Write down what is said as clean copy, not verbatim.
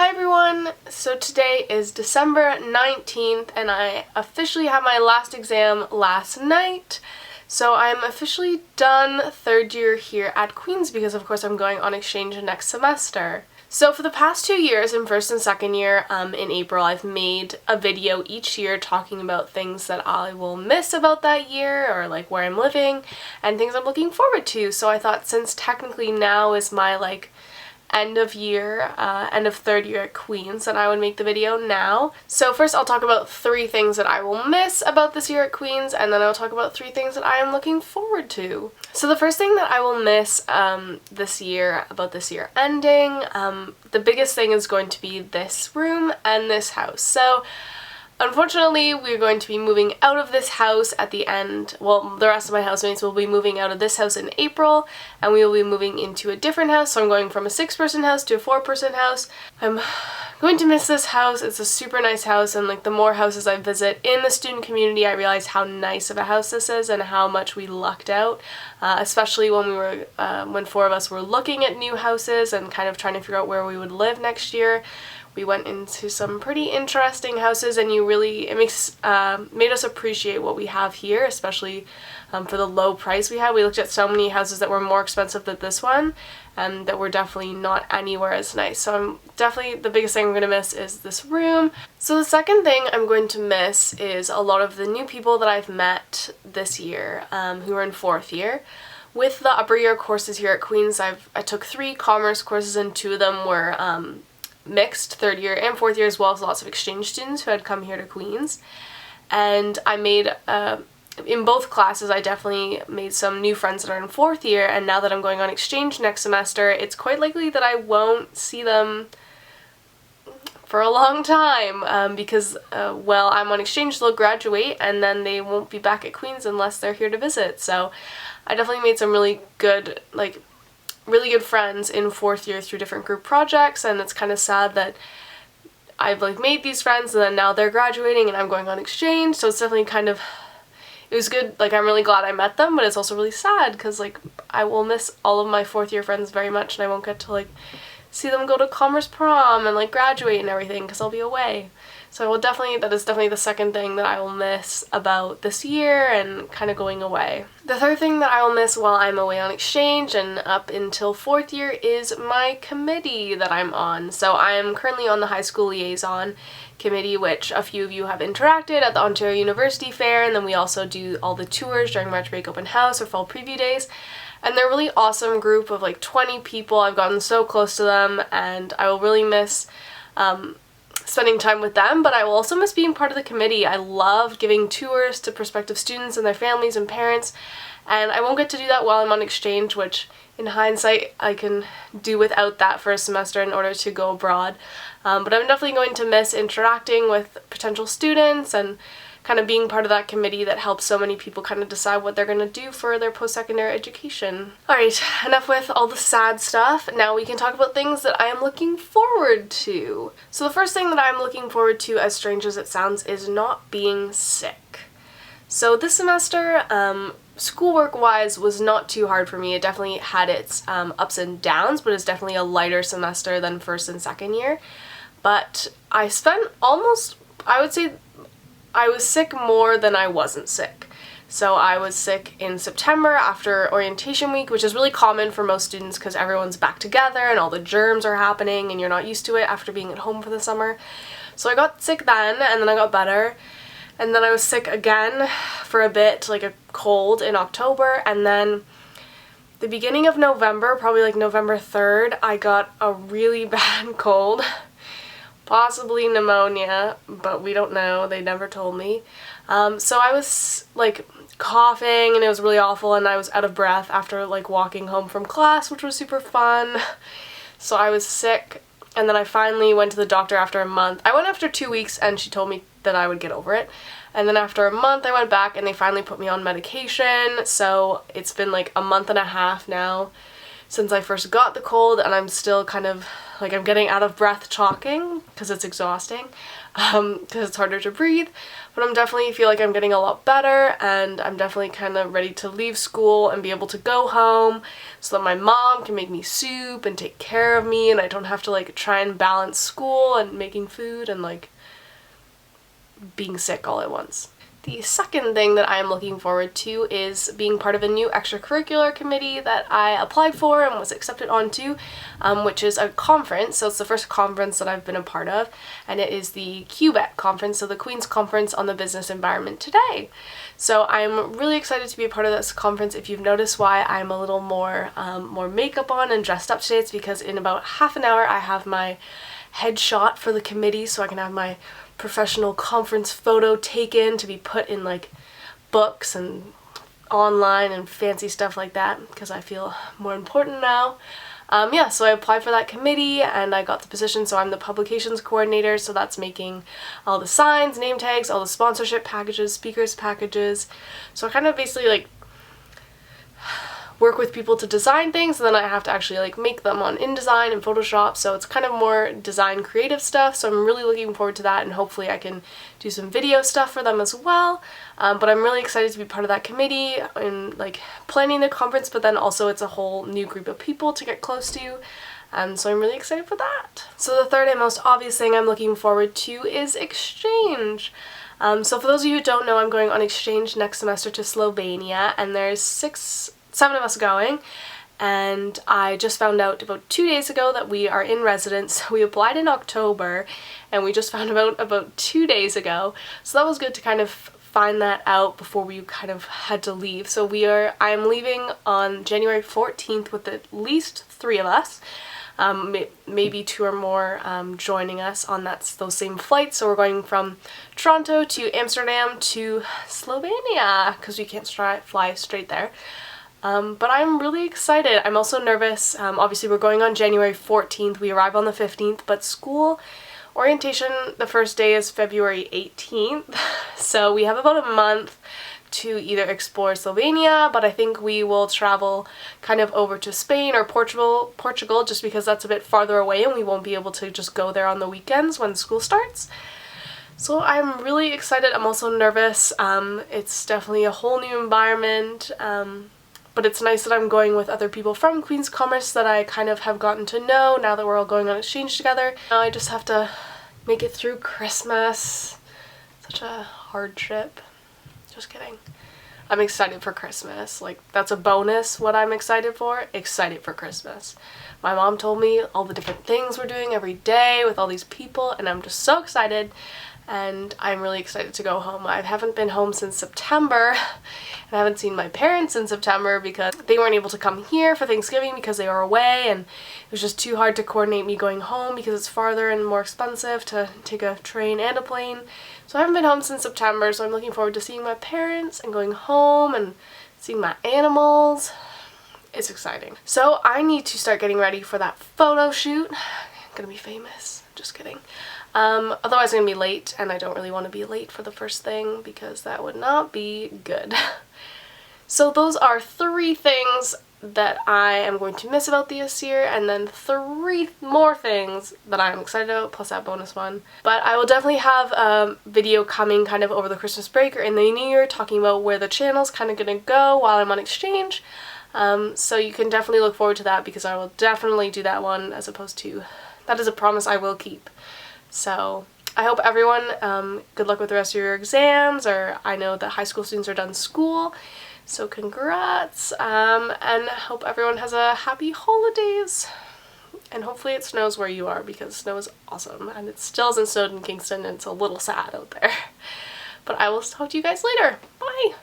Hi everyone! So today is December 19th and I officially had my last exam last night. So I'm officially done third year here at Queen's because of course I'm going on exchange next semester. So for the past 2 years, in first and second year, in April, I've made a video each year talking about things that I will miss about that year or like where I'm living and things I'm looking forward to. So I thought since technically now is my end of third year at Queen's, that I would make the video now. So first I'll talk about 3 things that I will miss about this year at Queen's, and then I'll talk about 3 things that I am looking forward to. So the first thing that I will miss this year, about this year ending, the biggest thing is going to be this room and this house. So unfortunately, we're going to be moving out of this house at the end. Well, the rest of my housemates will be moving out of this house in April, and we will be moving into a different house. So I'm going from a 6-person house to a 4-person house. I'm going to miss this house. It's a super nice house, and like the more houses I visit in the student community, I realize how nice of a house this is and how much we lucked out. Especially when 4 of us were looking at new houses and kind of trying to figure out where we would live next year. We went into some pretty interesting houses, and it made us appreciate what we have here, especially for the low price we had. We looked at so many houses that were more expensive than this one, and that were definitely not anywhere as nice. So the biggest thing I'm going to miss is this room. So the second thing I'm going to miss is a lot of the new people that I've met this year, who are in 4th year. With the upper year courses here at Queen's, I took 3 commerce courses, and 2 of them were mixed 3rd year and 4th year, as well as lots of exchange students who had come here to Queen's. And I made, in both classes, I definitely made some new friends that are in 4th year, and now that I'm going on exchange next semester, it's quite likely that I won't see them for a long time, because, well, I'm on exchange, they'll graduate, and then they won't be back at Queen's unless they're here to visit. So I definitely made some really good friends in 4th year through different group projects, and it's kind of sad that I've made these friends and then now they're graduating and I'm going on exchange. So it's definitely it was good. I'm really glad I met them, but it's also really sad because I will miss all of my 4th year friends very much, and I won't get to see them go to Commerce Prom and graduate and everything because I'll be away. So that is definitely the second thing that I will miss about this year and kind of going away. The third thing that I will miss while I'm away on exchange and up until 4th year is my committee that I'm on. So I am currently on the high school liaison committee, which a few of you have interacted at the Ontario University Fair, and then we also do all the tours during March Break Open House or Fall Preview Days. And they're a really awesome group of 20 people. I've gotten so close to them, and I will really miss spending time with them, but I will also miss being part of the committee. I love giving tours to prospective students and their families and parents, and I won't get to do that while I'm on exchange, which in hindsight I can do without that for a semester in order to go abroad. But I'm definitely going to miss interacting with potential students and kind of being part of that committee that helps so many people kind of decide what they're going to do for their post-secondary education. Alright, enough with all the sad stuff. Now we can talk about things that I am looking forward to. So the first thing that I'm looking forward to, as strange as it sounds, is not being sick. So this semester, schoolwork-wise, was not too hard for me. It definitely had its ups and downs, but it's definitely a lighter semester than 1st and 2nd year. But I spent I would say I was sick more than I wasn't sick. So I was sick in September after orientation week, which is really common for most students because everyone's back together and all the germs are happening and you're not used to it after being at home for the summer. So I got sick then, and then I got better. And then I was sick again for a bit, a cold in October, and then the beginning of November, probably November 3rd, I got a really bad cold. Possibly pneumonia, but we don't know. They never told me. So I was coughing, and it was really awful, and I was out of breath after walking home from class, which was super fun. So I was sick, and then I finally went to the doctor after a month. I went after 2 weeks, and she told me that I would get over it. And then after a month I went back, and they finally put me on medication. So it's been a month and a half now since I first got the cold, and I'm still kind of I'm getting out of breath talking. because it's exhausting, because it's harder to breathe, but I'm definitely feel like I'm getting a lot better, and I'm definitely kind of ready to leave school and be able to go home so that my mom can make me soup and take care of me, and I don't have to like try and balance school and making food and like being sick all at once. The second thing that I'm looking forward to is being part of a new extracurricular committee that I applied for and was accepted onto, which is a conference. So it's the first conference that I've been a part of, and it is the QBET conference, so the Queen's Conference on the Business Environment Today. So I'm really excited to be a part of this conference. If you've noticed why I'm a little more makeup on and dressed up today, it's because in about half an hour I have my headshot for the committee, so I can have my professional conference photo taken to be put in like books and online and fancy stuff like that, because I feel more important now. Yeah, so I applied for that committee and I got the position, so I'm the publications coordinator, so that's making all the signs, name tags, all the sponsorship packages, speakers packages. So I kind of basically like work with people to design things, and then I have to actually like make them on InDesign and Photoshop, so it's kind of more design creative stuff, so I'm really looking forward to that, and hopefully I can do some video stuff for them as well. But I'm really excited to be part of that committee and like planning the conference, but then also it's a whole new group of people to get close to. So I'm really excited for that. So the third and most obvious thing I'm looking forward to is exchange. So for those of you who don't know, I'm going on exchange next semester to Slovenia, and there's 7 of us going, and I just found out about 2 days ago that we are in residence. We applied in October and we just found out about 2 days ago, so that was good to kind of find that out before we kind of had to leave. So I am leaving on January 14th with at least 3 of us, maybe 2 or more joining us on those same flights. So we're going from Toronto to Amsterdam to Slovenia, because we can't fly straight there. But I'm really excited. I'm also nervous. Obviously we're going on January 14th, we arrive on the 15th, but school orientation, the first day is February 18th, so we have about a month to either explore Slovenia, but I think we will travel kind of over to Spain or Portugal, just because that's a bit farther away and we won't be able to just go there on the weekends when school starts. So I'm really excited. I'm also nervous. It's definitely a whole new environment. But it's nice that I'm going with other people from Queen's Commerce that I kind of have gotten to know now that we're all going on exchange together. Now I just have to make it through Christmas. Such a hard trip. Just kidding. I'm excited for Christmas. Like, that's a bonus what I'm excited for. Excited for Christmas. My mom told me all the different things we're doing every day with all these people, and I'm just so excited. And I'm really excited to go home. I haven't been home since September, and I haven't seen my parents in September because they weren't able to come here for Thanksgiving because they were away, and it was just too hard to coordinate me going home because it's farther and more expensive to take a train and a plane. So I haven't been home since September, so I'm looking forward to seeing my parents and going home and seeing my animals. It's exciting. So I need to start getting ready for that photo shoot. I'm gonna be famous. Just kidding. Otherwise I'm gonna be late, and I don't really want to be late for the first thing because that would not be good. So those are 3 things that I am going to miss about this year, and then 3 more things that I'm excited about, plus that bonus one. But I will definitely have a video coming kind of over the Christmas break or in the new year talking about where the channel's kind of gonna go while I'm on exchange. So you can definitely look forward to that, because I will definitely do that one, as opposed to, that is a promise I will keep. So I hope everyone, good luck with the rest of your exams, or I know that high school students are done school, so congrats, and I hope everyone has a happy holidays, and hopefully it snows where you are, because snow is awesome, and it still hasn't snowed in Kingston, and it's a little sad out there. But I will talk to you guys later. Bye!